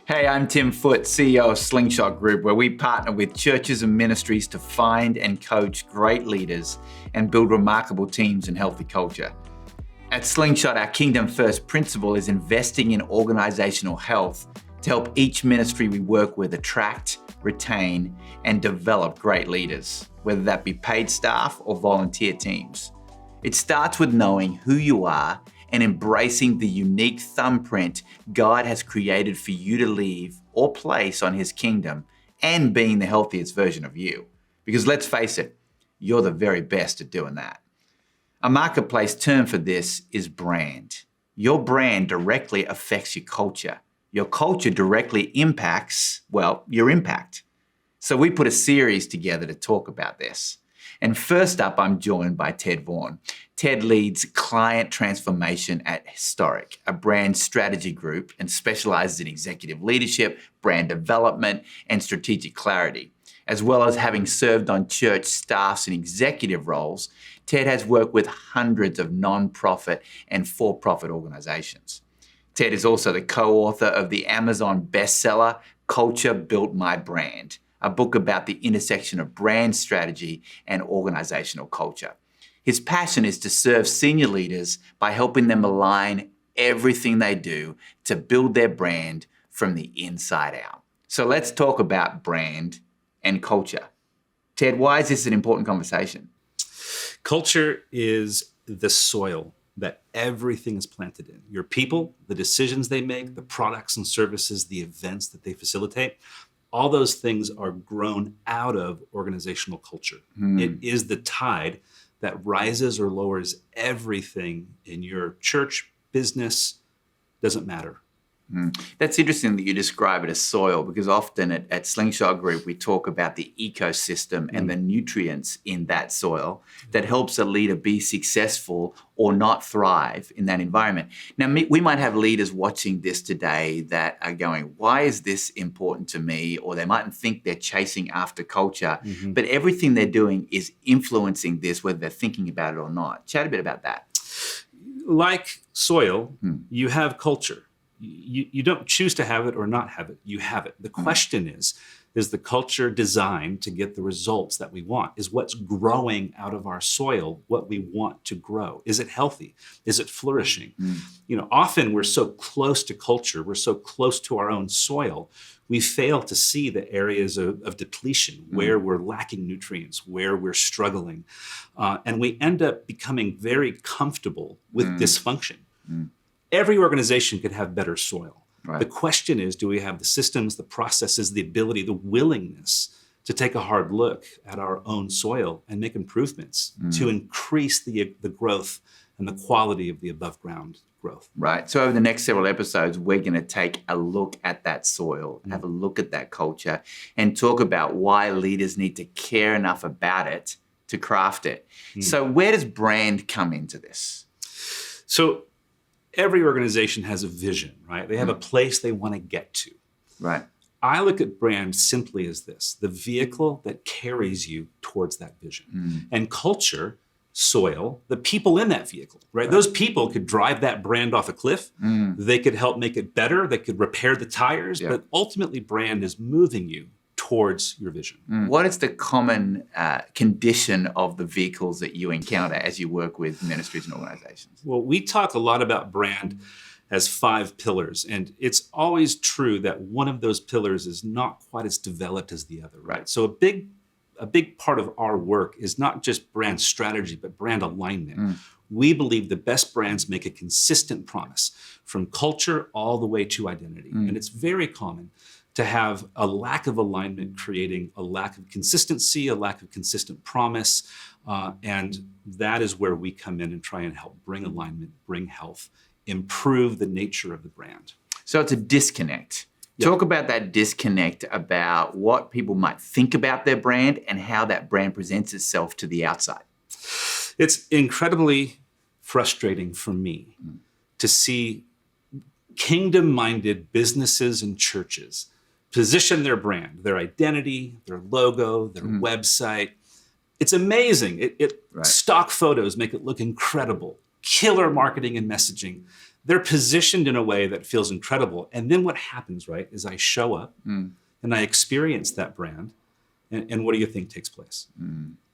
Hey, I'm Tim Foote, CEO of Slingshot Group, where we partner with churches and ministries to find and coach great leaders and build remarkable teams and healthy culture. At Slingshot, our Kingdom First principle is investing in organizational health to help each ministry we work with attract, retain, and develop great leaders, whether that be paid staff or volunteer teams. It starts with knowing who you are and embracing the unique thumbprint God has created for you to leave or place on His kingdom, and being the healthiest version of you. Because let's face it, you're the very best at doing that. A marketplace term for this is brand. Your brand directly affects your culture. Your culture directly impacts, your impact. So we put a series together to talk about this. And first up, I'm joined by Ted Vaughn. Ted leads client transformation at Historic, a brand strategy group, and specializes in executive leadership, brand development, and strategic clarity. As well as having served on church staffs and executive roles, Ted has worked with hundreds of non-profit and for-profit organizations. Ted is also the co-author of the Amazon bestseller, Culture Built My Brand, a book about the intersection of brand strategy and organizational culture. His passion is to serve senior leaders by helping them align everything they do to build their brand from the inside out. So let's talk about brand and culture. Ted, why is this an important conversation? Culture is the soil that everything is planted in. Your people, the decisions they make, the products and services, the events that they facilitate, all those things are grown out of organizational culture. It is the tide that rises or lowers everything in your church, business, doesn't matter. That's interesting that you describe it as soil, because often at Slingshot Group, we talk about the ecosystem and the nutrients in that soil that helps a leader be successful or not thrive in that environment. Now, we might have leaders watching this today that are going, why is this important to me? Or they mightn't think they're chasing after culture, but everything they're doing is influencing this, whether they're thinking about it or not. Chat a bit about that. Like soil, you have culture. You don't choose to have it or not have it. You have it. The question is the culture designed to get the results that we want? Is what's growing out of our soil what we want to grow? Is it healthy? Is it flourishing? Often we're so close to culture, we're so close to our own soil, we fail to see the areas of depletion, where we're lacking nutrients, where we're struggling. And we end up becoming very comfortable with dysfunction. Every organization could have better soil. Right. The question is, do we have the systems, the processes, the ability, the willingness to take a hard look at our own soil and make improvements to increase the growth and the quality of the above ground growth? Right. So over the next several episodes, we're going to take a look at that soil, have a look at that culture, and talk about why leaders need to care enough about it to craft it. So where does brand come into this? So every organization has a vision, right? They have a place they want to get to. Right. I look at brand simply as this, the vehicle that carries you towards that vision. And culture, soil, the people in that vehicle, right? Those people could drive that brand off a cliff. They could help make it better. They could repair the tires, but ultimately brand is moving you towards your vision. What is the common condition of the vehicles that you encounter as you work with ministries and organizations? Well, we talk a lot about brand as 5 pillars, and it's always true that one of those pillars is not quite as developed as the other, right? So a big part of our work is not just brand strategy, but brand alignment. We believe the best brands make a consistent promise from culture all the way to identity. And it's very common to have a lack of alignment, creating a lack of consistency, a lack of consistent promise. And that is where we come in and try and help bring alignment, bring health, improve the nature of the brand. So it's a disconnect. Talk about that disconnect, about what people might think about their brand and how that brand presents itself to the outside. It's incredibly frustrating for me to see kingdom-minded businesses and churches position their brand, their identity, their logo, their website. It's amazing. Stock photos make it look incredible. Killer marketing and messaging. they're positioned in a way that feels incredible. And then what happens, right, is I show up and I experience that brand. And what do you think takes place?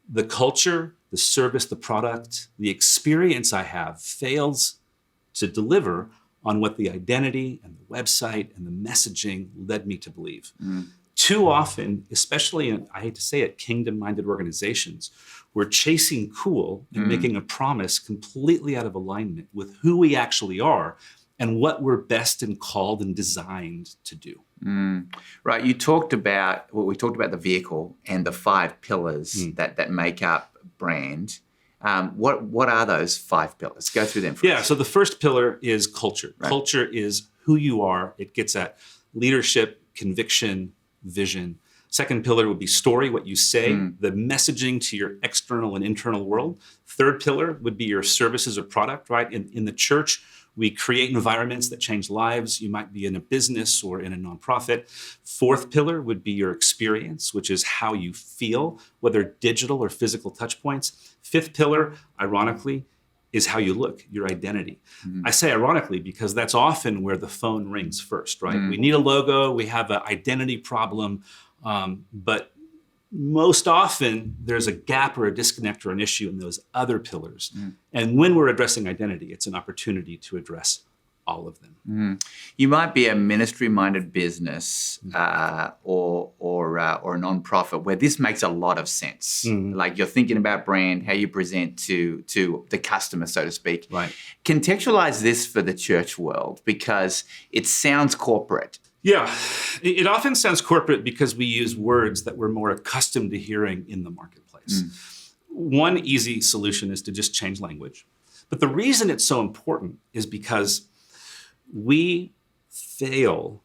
The culture, the service, the product, the experience I have fails to deliver on what the identity and the website and the messaging led me to believe. Too often, especially in, I hate to say it, kingdom-minded organizations, we're chasing cool and making a promise completely out of alignment with who we actually are and what we're best and called and designed to do. Right. We talked about the vehicle and the 5 pillars that make up brand. What are those 5 pillars? Go through them for us. So the first pillar is culture. Right. Culture is who you are. It gets at leadership, conviction, vision. Second pillar would be story, what you say, the messaging to your external and internal world. Third pillar would be your services or product, right? In the church, we create environments that change lives. You might be in a business or in a nonprofit. Fourth pillar would be your experience, which is how you feel, whether digital or physical touch points. Fifth pillar, ironically, is how you look, your identity. I say ironically because that's often where the phone rings first, right? We need a logo, we have an identity problem, but most often there's a gap or a disconnect or an issue in those other pillars. And when we're addressing identity, it's an opportunity to address all of them. You might be a ministry-minded business or a nonprofit where this makes a lot of sense. Like you're thinking about brand, how you present to the customer, so to speak. Right. Contextualize this for the church world because it sounds corporate. Yeah, it often sounds corporate because we use words that we're more accustomed to hearing in the marketplace. One easy solution is to just change language. But the reason it's so important is because we fail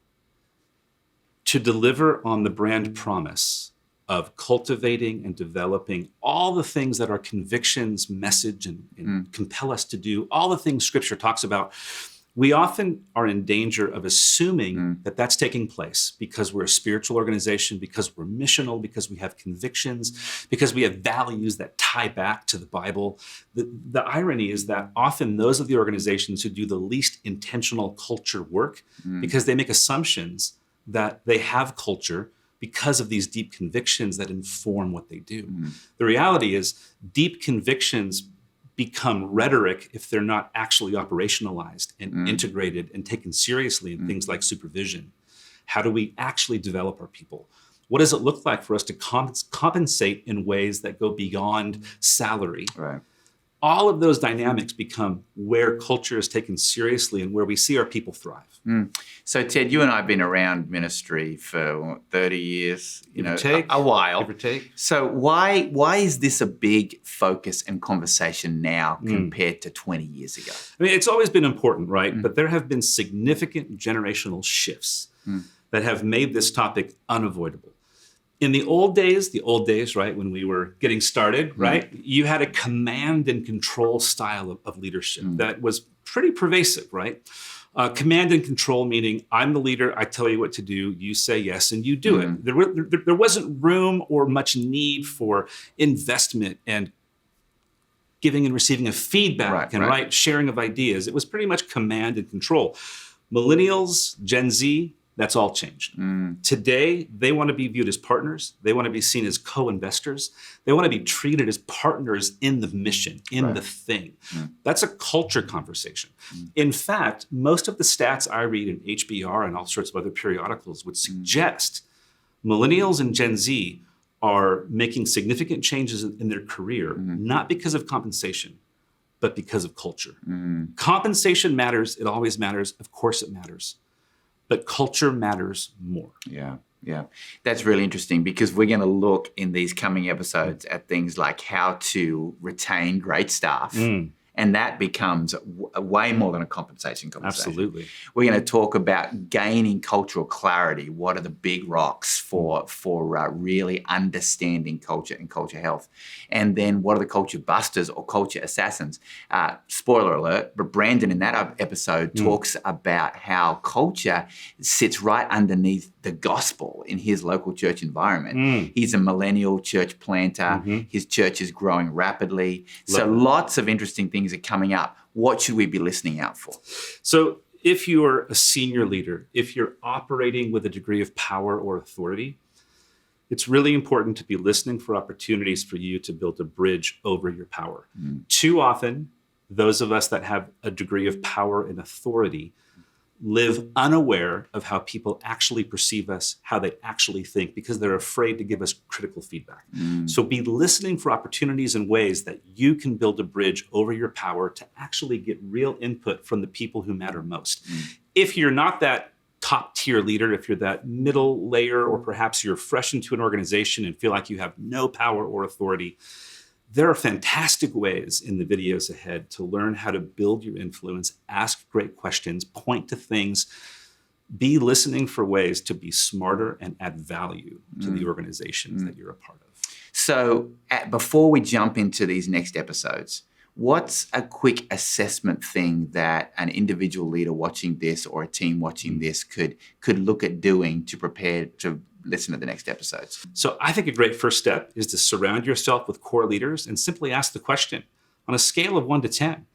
to deliver on the brand promise of cultivating and developing all the things that our convictions message and compel us to do, all the things Scripture talks about. We often are in danger of assuming that that's taking place because we're a spiritual organization, because we're missional, because we have convictions, because we have values that tie back to the Bible. The irony is that often those are the organizations who do the least intentional culture work because they make assumptions that they have culture because of these deep convictions that inform what they do. The reality is deep convictions become rhetoric if they're not actually operationalized and integrated and taken seriously in things like supervision. How do we actually develop our people? What does it look like for us to compensate in ways that go beyond salary? Right. All of those dynamics become where culture is taken seriously and where we see our people thrive. So, Ted, you and I have been around ministry for 30 years, a while. Give or take. So why is this a big focus and conversation now compared to 20 years ago? I mean, it's always been important, right? But there have been significant generational shifts that have made this topic unavoidable. In the old days, right, when we were getting started, right, you had a command and control style of leadership that was pretty pervasive, right? Command and control meaning I'm the leader, I tell you what to do, you say yes, and you do it. There wasn't room or much need for investment and giving and receiving of feedback and sharing of ideas. It was pretty much command and control. Millennials, Gen Z, that's all changed. Today, they want to be viewed as partners. They want to be seen as co-investors. They want to be treated as partners in the mission, in the thing. That's a culture conversation. In fact, most of the stats I read in HBR and all sorts of other periodicals would suggest millennials and Gen Z are making significant changes in their career, not because of compensation, but because of culture. Compensation matters. It always matters. Of course it matters. But culture matters more. Yeah. That's really interesting because we're going to look in these coming episodes at things like how to retain great staff. And that becomes way more than a compensation conversation. Absolutely. We're going to talk about gaining cultural clarity. What are the big rocks for really understanding culture and culture health? And then what are the culture busters or culture assassins? Spoiler alert, but Brandon in that episode talks about how culture sits right underneath the gospel in his local church environment. He's a millennial church planter. His church is growing rapidly. So lots of interesting things are coming up. what should we be listening out for? So if you're a senior leader, if you're operating with a degree of power or authority, it's really important to be listening for opportunities for you to build a bridge over your power. Too often, those of us that have a degree of power and authority live unaware of how people actually perceive us, how they actually think, because they're afraid to give us critical feedback. So be listening for opportunities and ways that you can build a bridge over your power to actually get real input from the people who matter most. If you're not that top tier leader, if you're that middle layer, or perhaps you're fresh into an organization and feel like you have no power or authority, there are fantastic ways in the videos ahead to learn how to build your influence, ask great questions, point to things, be listening for ways to be smarter and add value to the organizations that you're a part of. So before we jump into these next episodes, what's a quick assessment thing that an individual leader watching this or a team watching this could look at doing to prepare to listen to the next episodes? So I think a great first step is to surround yourself with core leaders and simply ask the question, on a scale of 1 to 10,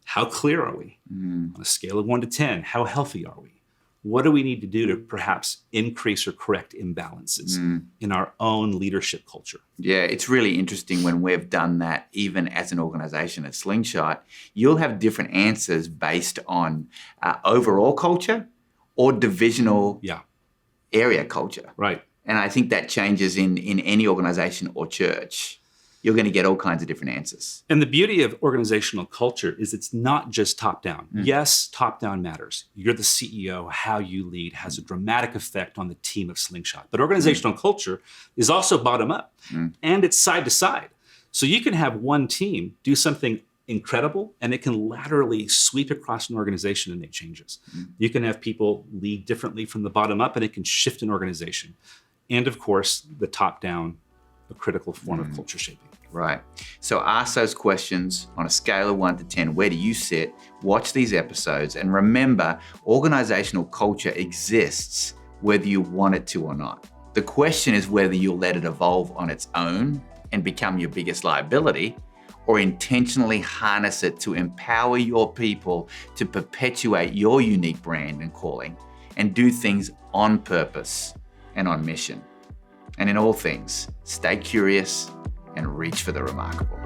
how clear are we? On a scale of 1 to 10, how healthy are we? What do we need to do to perhaps increase or correct imbalances in our own leadership culture? Yeah, it's really interesting when we've done that, even as an organization at Slingshot, you'll have different answers based on overall culture or divisional area culture. Right. And I think that changes in any organization or church. You're going to get all kinds of different answers. And the beauty of organizational culture is it's not just top down. Yes, top down matters. You're the CEO, how you lead has a dramatic effect on the team of Slingshot. But organizational culture is also bottom up and it's side to side. So you can have one team do something incredible and it can laterally sweep across an organization and make changes. You can have people lead differently from the bottom up and it can shift an organization. And of course, the top down, a critical form of culture shaping. Right. So ask those questions on a scale of 1 to 10. Where do you sit? Watch these episodes. And remember, organizational culture exists whether you want it to or not. The question is whether you'll let it evolve on its own and become your biggest liability, or intentionally harness it to empower your people to perpetuate your unique brand and calling and do things on purpose and on mission. And in all things, stay curious and reach for the remarkable.